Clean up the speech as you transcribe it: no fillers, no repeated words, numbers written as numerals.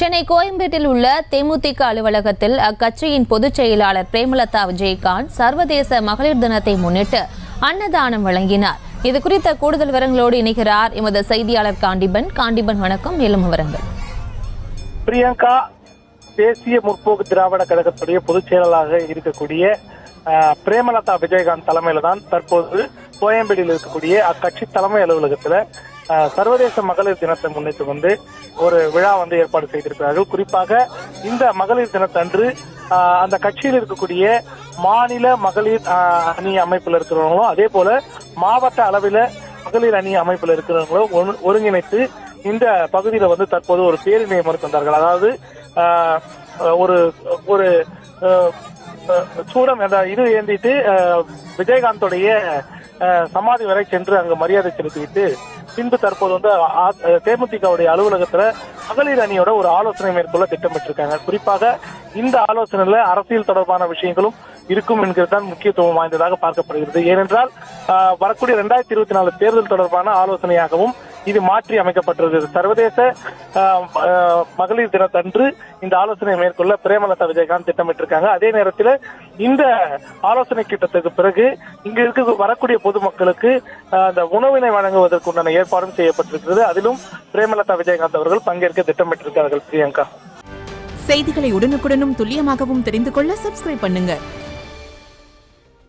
சென்னை கோயம்பேட்டில் உள்ள தேமுதிக அலுவலகத்தில் அக்கட்சியின் பொதுச் செயலாளர் பிரேமலதா விஜயகாந்த் சர்வதேச மகளிர் தினத்தை முன்னிட்டு அன்னதானம் வழங்கினார். இது குறித்த கூடுதல் விவரங்களோடு இணைகிறார் எமது செய்தியாளர் காண்டிபன். வணக்கம். மேலும் விவரங்கள். பிரியங்கா, தேசிய முற்போக்கு திராவிட கழகத்துடைய பொதுச் செயலாளராக இருக்கக்கூடிய பிரேமலதா விஜயகாந்த் தலைமையில தான் தற்போது கோயம்பேடியில் இருக்கக்கூடிய அக்கட்சி தலைமை அலுவலகத்துல சர்வதேச மகளிர் தினத்தை முன்னிட்டு ஒரு விழா ஏற்பாடு செய்திருக்கிறார்கள். குறிப்பாக இந்த மகளிர் தினத்தன்று அந்த கட்சியில் இருக்கக்கூடிய மாநில மகளிர் அணி அமைப்புல இருக்கிறவங்களும் அதே போல மாவட்ட அளவில் மகளிர் அணி அமைப்புல இருக்கிறவங்களும் ஒருங்கிணைத்து இந்த பகுதியில தற்போது ஒரு பேரணியை மேற்கொண்டார்கள். அதாவது ஒரு ஒரு சூடம் இது ஏந்திட்டு விஜயகாந்தோடைய சமாதி வரை சென்று அங்கு மரியாதை செலுத்திவிட்டு பின்பு தற்போது தேமுதிகவுடைய அலுவலகத்துல மகளிர் அணியோட ஒரு ஆலோசனை மேற்கொள்ள திட்டமிட்டிருக்காங்க. குறிப்பாக இந்த ஆலோசனையில அரசியல் தொடர்பான விஷயங்களும் இருக்கும் என்கிறதுதான் முக்கியத்துவம் வாய்ந்ததாக பார்க்கப்படுகிறது. ஏனென்றால் வரக்கூடிய 2024 தேர்தல் தொடர்பான ஆலோசனையாகவும் இது மாற்றி அமைக்கப்பட்டிருக்கிறது. சர்வதேச மகளிர் தினத்தன்று இந்த ஆலோசனை மேற்கொள்ள பிரேமலதா விஜயகாந்த் திட்டமிட்டிருக்காங்க. அதே நேரத்தில் இந்த ஆலோசனை கூட்டத்துக்கு பிறகு இங்க வரக்கூடிய பொதுமக்களுக்கு அந்த உணவினை வழங்குவதற்கு உண்டான ஏற்பாடும் செய்யப்பட்டிருக்கிறது. அதிலும் பிரேமலதா விஜயகாந்த் அவர்கள் பங்கேற்க திட்டமிட்டிருக்கிறார்கள். பிரியங்கா, செய்திகளை உடனுக்குடனும் துல்லியமாகவும் தெரிந்து கொள்ள சப்ஸ்கிரைப் பண்ணுங்க.